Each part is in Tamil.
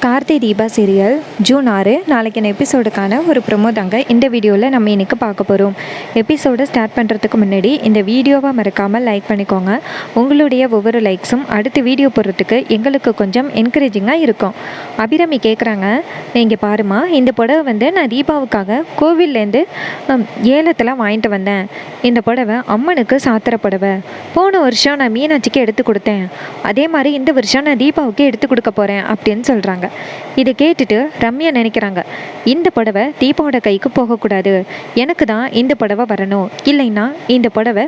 கார்த்தி தீபா சீரியல் ஜூன் 6 நாளைக்கான எபிசோடுக்கான ஒரு ப்ரொமோ தாங்க இந்த வீடியோவில் நம்ம இன்றைக்கி பார்க்க போகிறோம். எபிசோடை ஸ்டார்ட் பண்ணுறதுக்கு முன்னாடி இந்த வீடியோவை மறக்காமல் லைக் பண்ணிக்கோங்க. உங்களுடைய ஒவ்வொரு லைக்ஸும் அடுத்த வீடியோ போடுறதுக்கு எங்களுக்கு கொஞ்சம் என்கரேஜிங்காக இருக்கும். அபிராமி கேட்குறாங்க, இங்கே பாருமா, இந்த புடவை நான் தீபாவுக்காக கோவில்லேருந்து ஏலத்தில் வாங்கிட்டு வந்தேன். இந்த புடவை அம்மனுக்கு சாத்திர புடவை. போன வருஷம் நான் மீனாட்சிக்கு எடுத்து கொடுத்தேன். அதே மாதிரி இந்த வருஷம் நான் தீபாவுக்கு எடுத்து கொடுக்க போகிறேன் அப்படின்னு சொல்கிறாங்க. இதை கேட்டுட்டு ரம்யா நினைக்கிறாங்க, இந்த புடவை தீபாவோட கைக்கு போகக்கூடாது, எனக்கு தான் இந்த புடவை வரணும், இல்லைன்னா இந்த புடவை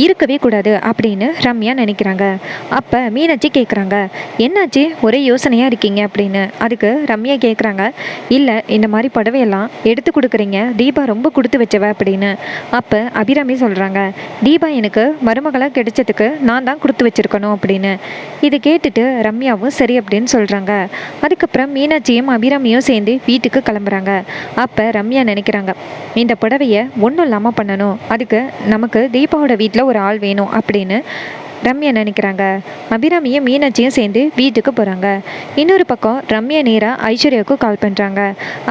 இருக்கவே கூடாது அப்படின்னு ரம்யா நினைக்கிறாங்க. அப்போ மீனாட்சி கேட்குறாங்க, என்னாச்சு ஒரே யோசனையாக இருக்கீங்க அப்படின்னு. அதுக்கு ரம்யா கேட்குறாங்க, இல்லை இந்த மாதிரி புடவையெல்லாம் எடுத்து கொடுக்குறீங்க, தீபா ரொம்ப கொடுத்து வச்சவ அப்படின்னு. அப்போ அபிராமி சொல்கிறாங்க, தீபா எனக்கு மருமகளாக கிடைச்சதுக்கு நான் தான் கொடுத்து வச்சிருக்கணும் அப்படின்னு. இதை கேட்டுட்டு ரம்யாவும் சரி அப்படின்னு சொல்கிறாங்க. அதுக்கப்புறம் மீனாட்சியும் அபிராமியும் சேர்ந்து வீட்டுக்கு கிளம்புறாங்க. அப்போ ரம்யா நினைக்கிறாங்க, இந்த புடவையை ஒன்றும் இல்லாமல் பண்ணணும், அதுக்கு நமக்கு தீபாவோட வீட்டில் ஒரு ஆள் வேணும் அப்படின்னு ரம்யா நினைக்கிறாங்க. அபிராமியும் மீனாட்சியும் சேர்ந்து வீட்டுக்கு போகிறாங்க. இன்னொரு பக்கம் ரம்யா நேராக ஐஸ்வர்யாவுக்கு கால் பண்ணுறாங்க.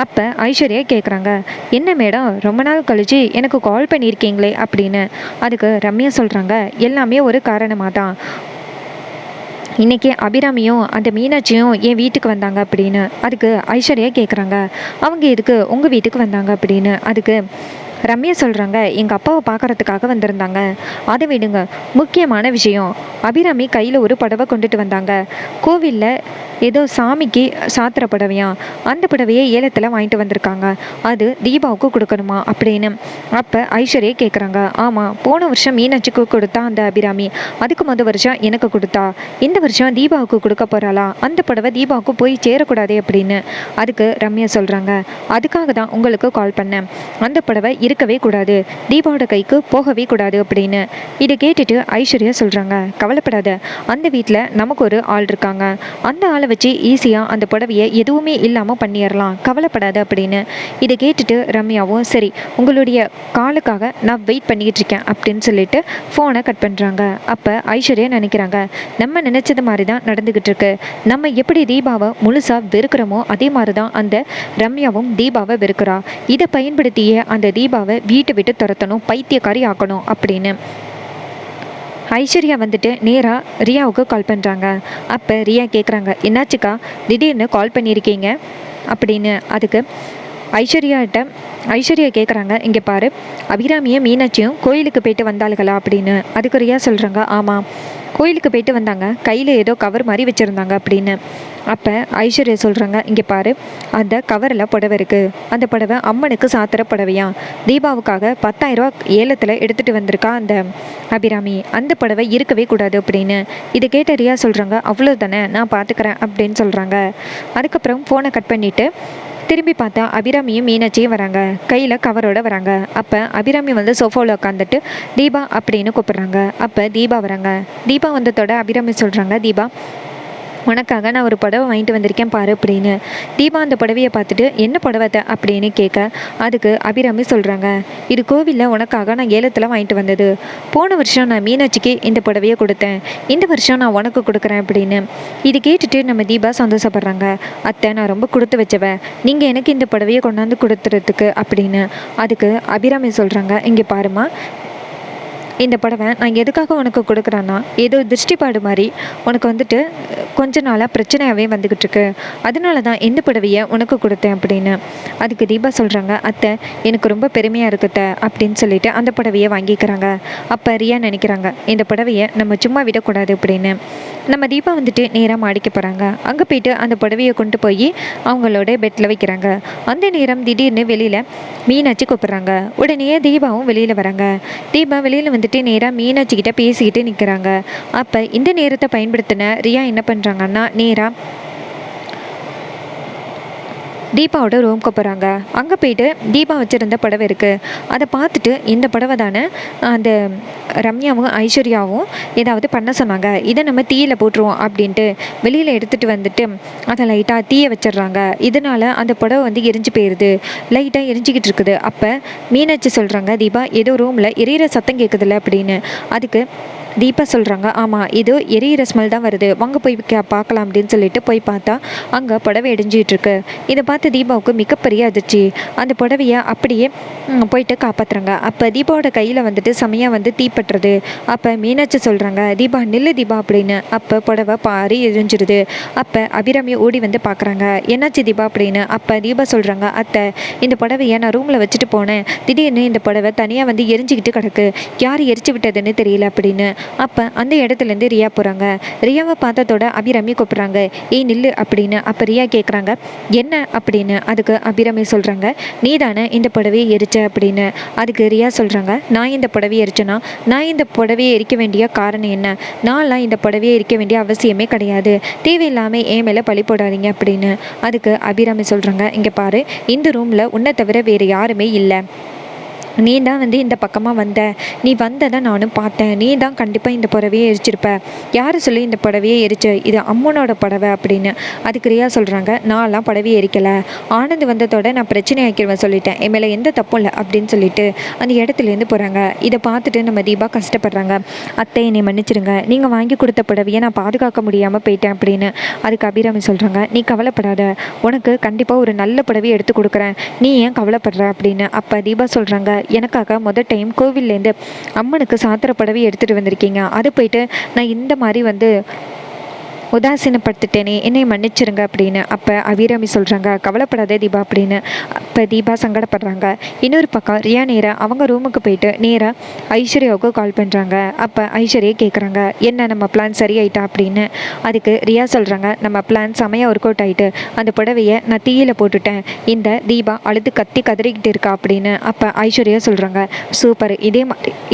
அப்போ ஐஸ்வர்யா கேட்குறாங்க, என்ன மேடம் ரொம்ப நாள் கழிச்சு எனக்கு கால் பண்ணியிருக்கீங்களே அப்படின்னு. அதுக்கு ரம்யா சொல்கிறாங்க, எல்லாமே ஒரு காரணமாக தான். இன்றைக்கி அபிராமியும் அந்த மீனாட்சியும் என் வீட்டுக்கு வந்தாங்க அப்படின்னு. அதுக்கு ஐஸ்வர்யா கேட்குறாங்க, அவங்க எதுக்கு உங்கள் வீட்டுக்கு வந்தாங்க அப்படின்னு. அதுக்கு ரம்யா சொல்கிறாங்க, எங்கள் அப்பாவை பார்க்குறதுக்காக வந்திருந்தாங்க. அதை விடுங்க, முக்கியமான விஷயம், அபிராமி கையில் ஒரு புடவை கொண்டுட்டு வந்தாங்க. கோவிலில் ஏதோ சாமிக்கு சாத்திர புடவையா, அந்த புடவையை ஏலத்தில் வாங்கிட்டு வந்திருக்காங்க, அது தீபாவுக்கு கொடுக்கணுமா அப்படின்னு. அப்போ ஐஸ்வர்யா கேட்குறாங்க, ஆமாம், போன வருஷம் மீனாட்சிக்கு கொடுத்தா அந்த அபிராமி, அதுக்கு முதல் வருஷம் எனக்கு கொடுத்தா, இந்த வருஷம் தீபாவுக்கு கொடுக்க போகிறாளா, அந்த புடவை தீபாவுக்கு போய் சேரக்கூடாதே அப்படின்னு. அதுக்கு ரம்யா சொல்கிறாங்க, அதுக்காக தான் உங்களுக்கு கால் பண்ணேன், அந்த புடவை இருக்கவே கூடாது, தீபாவோட கைக்கு போகவே கூடாது அப்படின்னு. இதை கேட்டுட்டு ஐஸ்வர்யா சொல்கிறாங்க, கவலைப்படாத, அந்த வீட்டில் நமக்கு ஒரு ஆள் இருக்காங்க, அந்த ஆளை வச்சு ஈஸியாக அந்த புடவையை எதுவுமே இல்லாமல் பண்ணிடலாம், கவலைப்படாத அப்படின்னு. இதை கேட்டுட்டு ரம்யாவும் சரி, உங்களுடைய காலுக்காக நான் வெயிட் பண்ணிக்கிட்டு இருக்கேன் அப்படின்னு சொல்லிட்டு ஃபோனை கட் பண்ணுறாங்க. அப்போ ஐஸ்வர்யா நினைக்கிறாங்க, நம்ம நினச்சது மாதிரி தான் நடந்துக்கிட்டு இருக்கு, நம்ம எப்படி தீபாவை முழுசாக வெறுக்கிறோமோ அதே மாதிரி தான் அந்த ரம்யாவும் தீபாவை வெறுக்கிறா, இதை பயன்படுத்தியே அந்த தீபாவை வீட்டை விட்டு துரத்தணும், பைத்தியக்காரி ஆக்கணும் அப்படின்னு. ஐஸ்வர்யா நேராக ரியாவுக்கு கால் பண்ணுறாங்க. அப்போ ரியா கேட்குறாங்க, என்னாச்சுக்கா திடீர்னு கால் பண்ணியிருக்கீங்க அப்படின்னு. அதுக்கு ஐஸ்வர்யா கேட்குறாங்க, இங்கே பாரு, அபிராமியும் மீனாட்சியும் கோயிலுக்கு போயிட்டு வந்தாளுகளா அப்படின்னு. அதுக்கு ரியா சொல்கிறாங்க, ஆமாம், கோயிலுக்கு போயிட்டு வந்தாங்க, கையில் ஏதோ கவர் மாதிரி வச்சுருந்தாங்க அப்படின்னு. அப்போ ஐஸ்வர்யா சொல்கிறாங்க, இங்கே பாரு, அந்த கவரில் புடவை இருக்குது, அந்த புடவை அம்மனுக்கு சாத்திர புடவையா, தீபாவுக்காக 10,000 ரூபா ஏலத்தில் எடுத்துகிட்டு வந்திருக்கா அந்த அபிராமி, அந்த புடவை இருக்கவே கூடாது அப்படின்னு. இதை கேட்ட ரியா சொல்கிறாங்க, அவ்வளோதானே, நான் பார்த்துக்கிறேன் அப்படின்னு சொல்கிறாங்க. அதுக்கப்புறம் ஃபோனை கட் பண்ணிவிட்டு திரும்பி பார்த்தா அபிராமியும் மீனாட்சியும் வராங்க, கையில் கவரோடு வராங்க. அப்போ அபிராமி சோஃபாவில் உட்காந்துட்டு தீபா அப்படின்னு கூப்பிட்றாங்க. அப்போ தீபா வராங்க. தீபா வந்ததோட அபிராமி சொல்கிறாங்க, தீபா உனக்காக நான் ஒரு புடவை வாங்கிட்டு வந்திருக்கேன் பாரு அப்படின்னு. தீபா அந்த புடவையை பார்த்துட்டு என்ன புடவைத்த அப்படின்னு கேட்க, அதுக்கு அபிராமி சொல்கிறாங்க, இது கோவிலில் உனக்காக நான் ஏலத்தில் வாங்கிட்டு வந்தது, போன வருஷம் நான் மீனாட்சிக்கு இந்த புடவையை கொடுத்தேன், இந்த வருஷம் நான் உனக்கு கொடுக்குறேன் அப்படின்னு. இது கேட்டுட்டு நம்ம தீபா சந்தோஷப்படுறாங்க, அத்தை நான் ரொம்ப கொடுத்து வச்சவ, நீங்கள் எனக்கு இந்த புடவையை கொண்டாந்து கொடுத்துறதுக்கு அப்படின்னு. அதுக்கு அபிராமி சொல்கிறாங்க, இங்கே பாருமா, இந்த புடவை நான் எதுக்காக உனக்கு கொடுக்குறேன்னா, ஏதோ திருஷ்டிப்பாடு மாதிரி உனக்கு கொஞ்ச நாளாக பிரச்சனையாகவே வந்துக்கிட்டு இருக்கு, அதனால தான் இந்த புடவையை உனக்கு கொடுத்தேன் அப்படின்னு. அதுக்கு தீபா சொல்கிறாங்க, அத்தை எனக்கு ரொம்ப பெருமையாக இருக்குத்த அப்படின்னு சொல்லிட்டு அந்த புடவையை வாங்கிக்கிறாங்க. அப்போ ரியா நினைக்கிறாங்க, இந்த புடவையை நம்ம சும்மா விடக்கூடாது அப்படின்னு. நம்ம தீபா நேராக மாடிக்க போகிறாங்க. அங்கே போயிட்டு அந்த புடவையை கொண்டு போய் அவங்களோட பெட்டில் வைக்கிறாங்க. அந்த நேரம் திடீர்னு வெளியில் மீனாட்சி கூப்பிட்றாங்க. உடனே தீபாவும் வெளியில் வராங்க. தீபா வெளியில் நேராக மீனாட்சிக்கிட்ட பேசிக்கிட்டு நிற்கிறாங்க. அப்போ இந்த நேரத்தை பயன்படுத்தின ரியா என்ன பண்ணுறாங்கன்னா, நேராக தீபாவோட ரூம்க்கு போகிறாங்க. அங்கே போயிட்டு தீபா வச்சுருந்த புடவை இருக்குது. அதை பார்த்துட்டு இந்த புடவை தானே அந்த ரம்யாவும் ஐஸ்வர்யாவும் ஏதாவது பண்ண சொன்னாங்க, இதை நம்ம தீயில் போட்டுருவோம் அப்படின்ட்டு வெளியில் எடுத்துகிட்டு வந்துட்டு அதை லைட்டாக தீய வச்சிடுறாங்க. இதனால் அந்த புடவை வந்து எரிஞ்சு போயிடுது, லைட்டாக எரிஞ்சிக்கிட்டு இருக்குது. அப்போ மீனாட்சி சொல்கிறாங்க, தீபா ஏதோ ரூமில் எரியிற சத்தம் கேட்குதுல்ல அப்படின்னு. அதுக்கு தீபா சொல்கிறாங்க, ஆமாம் இது எரியிற ஸ்மெல் தான் வருது, வாங்க போய் பார்க்கலாம் அப்படின்னு சொல்லிட்டு போய் பார்த்தா அங்கே புடவை எரிஞ்சிகிட்ருக்கு. இதை பார்த்து தீபாவுக்கு மிகப்பெரிய அதிர்ச்சி. அந்த புடவையை அப்படியே போயிட்டு காப்பாற்றுறாங்க. அப்போ தீபாவோட கையில் வந்துட்டு செமையாக வந்து தீப்பற்றுறது. அப்போ மீனாட்சி சொல்கிறாங்க, தீபா நில்லு தீபா அப்படின்னு. அப்போ புடவை பாரி எரிஞ்சிடுது. அப்போ அபிராமி ஓடி வந்து பார்க்குறாங்க, என்னாச்சு தீபா அப்படின்னு. அப்போ தீபா சொல்கிறாங்க, அத்தை இந்த புடவையை நான் ரூமில் வச்சுட்டு போனேன், திடீர்னு இந்த புடவை தனியாக வந்து எரிஞ்சிக்கிட்டு கிடக்கு, யார் எரிச்சு விட்டதுன்னு தெரியல அப்படின்னு. அப்போ அந்த இடத்துலேருந்து ரியா போகிறாங்க. ரியாவை பார்த்ததோட அபிராமி கூப்பிட்றாங்க, ஏய் நில்லு அப்படின்னு. அப்போ ரியா கேட்குறாங்க, என்ன அப்படின்னு. அதுக்கு அபிராமி சொல்கிறாங்க, நீ தானே இந்த புடவையை எரிச்ச அப்படின்னு. அதுக்கு ரியா சொல்கிறாங்க, நான் இந்த புடவையை எரிச்சேன்னா நான் இந்த புடவையை எரிக்க வேண்டிய காரணம் என்ன, நான்லாம் இந்த புடவையை எரிக்க வேண்டிய அவசியமே கிடையாது, தேவையில்லாமல் என் மேலே பழி போடாதீங்க அப்படின்னு. அதுக்கு அபிராமி சொல்கிறாங்க, இங்கே பாரு, இந்த ரூமில் உன்னை தவிர வேறு யாருமே இல்லை, நீ தான் வந்து இந்த பக்கமாக வந்த, நீ வந்ததை நானும் பார்த்தேன், நீ தான் கண்டிப்பாக இந்த புடவையை எரிச்சிருப்ப, யார் சொல்லி இந்த புடவையை எரிச்சு, இது அம்மனோட புடவை அப்படின்னு. அதுக்கு ரியா சொல்கிறாங்க, நான்லாம் புடவையை எரிக்கலை, ஆனந்த் வந்ததோட நான் பிரச்சனை ஆக்கிடுவேன் சொல்லிட்டேன், என் மேலே எந்த தப்பும் இல்லை அப்படின்னு சொல்லிட்டு அந்த இடத்துலேருந்து போகிறாங்க. இதை பார்த்துட்டு நம்ம தீபா கஷ்டப்படுறாங்க, அத்தை என்னை மன்னிச்சிருங்க, நீங்கள் வாங்கி கொடுத்த புடவையை நான் பாதுகாக்க முடியாமல் போயிட்டேன் அப்படின்னு. அதுக்கு அபிராமி சொல்கிறாங்க, நீ கவலைப்படாத, உனக்கு கண்டிப்பாக ஒரு நல்ல புடவையை எடுத்து கொடுக்குறேன், நீ ஏன் கவலைப்படுற அப்படின்னு. அப்போ தீபா சொல்கிறாங்க, எனக்காக முதல் டைம் கோவில்லேருந்து அம்மனுக்கு சாத்திர புடவை எடுத்துகிட்டு வந்திருக்கீங்க, அது போயிட்டு நான் இந்த மாதிரி வந்து உதாசீனப்படுத்திட்டேனே, என்னை மன்னிச்சிருங்க அப்படின்னு. அப்போ அபிராமி சொல்கிறாங்க, கவலைப்படாத தீபா அப்படின்னு. அப்போ தீபா சங்கடப்படுறாங்க. இன்னொரு பக்கம் ரியா நேராக அவங்க ரூமுக்கு போயிட்டு நேராக ஐஸ்வர்யாவுக்கு கால் பண்ணுறாங்க. அப்போ ஐஸ்வர்யா கேட்குறாங்க, என்ன நம்ம பிளான் சரியாயிட்டா அப்படின்னு. அதுக்கு ரியா சொல்கிறாங்க, நம்ம பிளான் செமையாக ஒர்க் அவுட் ஆகிட்டு, அந்த புடவையை நான் தீயில் போட்டுட்டேன், இந்த தீபா அழுது கத்தி கதறிக்கிட்டு இருக்கா அப்படின்னு. அப்போ ஐஸ்வர்யா சொல்கிறாங்க, சூப்பர்,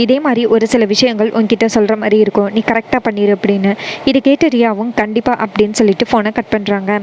இதே மாதிரி ஒரு சில விஷயங்கள் உன்கிட்ட சொல்கிற மாதிரி இருக்கும், நீ கரெக்டாக பண்ணிடு அப்படின்னு. இது கேட்டு ரியாவும் கண்டிப்பாக அப்படின்னு சொல்லிட்டு ஃபோனை கட் பண்ணுறாங்க.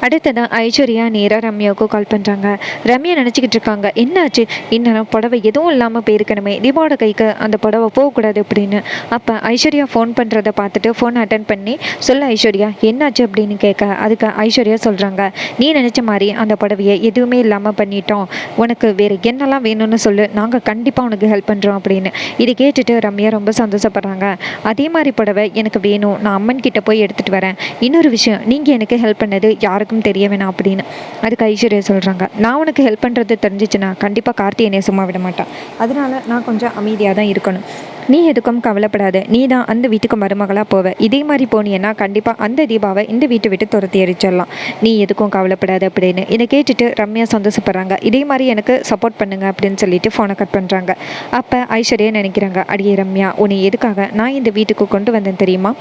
அடுத்ததான் ஐஸ்வர்யா நேராக ரம்யாவுக்கு கால் பண்ணுறாங்க. ரம்யா நினச்சிக்கிட்டு இருக்காங்க, என்னாச்சு, இன்னும் புடவை எதுவும் இல்லாமல் போயிருக்கணுமே, தீபாவோட கைக்கு அந்த புடவை போகக்கூடாது அப்படின்னு. அப்போ ஐஸ்வர்யா ஃபோன் பண்ணுறதை பார்த்துட்டு ஃபோன் அட்டன் பண்ணி, சொல்ல ஐஸ்வர்யா என்னாச்சு அப்படின்னு கேட்க, அதுக்கு ஐஸ்வர்யா சொல்கிறாங்க, நீ நினச்ச மாதிரி அந்த புடவையை எதுவுமே இல்லாமல் பண்ணிட்டோம், உனக்கு வேறு என்னெல்லாம் வேணும்னு சொல்லு, நாங்கள் கண்டிப்பாக உனக்கு ஹெல்ப் பண்ணுறோம் அப்படின்னு. இதை கேட்டுட்டு ரம்யா ரொம்ப சந்தோஷப்படுறாங்க. அதே மாதிரி புடவை எனக்கு வேணும், நான் அம்மன் கிட்டே போய் எடுத்துகிட்டு வரேன், இன்னொரு விஷயம், நீங்கள் எனக்கு ஹெல்ப் பண்ணது யாருக்கும் தெரிய வேணாம் அப்படின்னு. அதுக்கு ஐஸ்வர்யா சொல்கிறாங்க, நான் உனக்கு ஹெல்ப் பண்ணுறது தெரிஞ்சிச்சுன்னா கண்டிப்பாக கார்த்தி என்னைய சும்மா விட மாட்டான், அதனால நான் கொஞ்சம் அமைதியாக தான் இருக்கணும், நீ எதுக்கும் கவலைப்படாத, நீ தான் அந்த வீட்டுக்கு மருமகளாக போவ, இதே மாதிரி போனீன்னா கண்டிப்பாக அந்த தீபாவை இந்த வீட்டை விட்டு துரத்தி எரிச்சிடலாம், நீ எதுக்கும் கவலைப்படாத அப்படின்னு. இதை கேட்டுட்டு ரம்யா சந்தோஷப்படுறாங்க. இதே மாதிரி எனக்கு சப்போர்ட் பண்ணுங்க அப்படின்னு சொல்லிட்டு ஃபோனை கட் பண்ணுறாங்க. அப்போ ஐஸ்வர்யா நினைக்கிறாங்க, அடியே ரம்யா, உன்னை எதுக்காக நான் இந்த வீட்டுக்கு கொண்டு வந்தேன் தெரியுமா,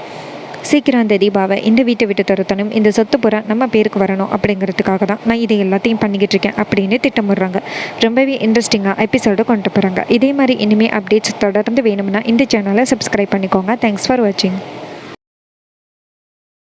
சீக்கிரம் அந்த தீபாவை இந்த வீட்டை விட்டு துரத்தணும், இந்த சொத்து புறா நம்ம பேருக்கு வரணும் அப்படிங்கிறதுக்காக தான் நான் இதை எல்லாத்தையும் பண்ணிக்கிட்டு இருக்கேன் அப்படின்னு திட்டமிடுறாங்க. ரொம்பவே இன்ட்ரெஸ்டிங்காக எபிசோடு கொண்டு போகிறாங்க. இதே மாதிரி இனிமேல் அப்டேட்ஸ் தொடர்ந்து வேணும்னா இந்த சேனலை சப்ஸ்கிரைப் பண்ணிக்கோங்க. தேங்க்ஸ் ஃபார் வாட்சிங்.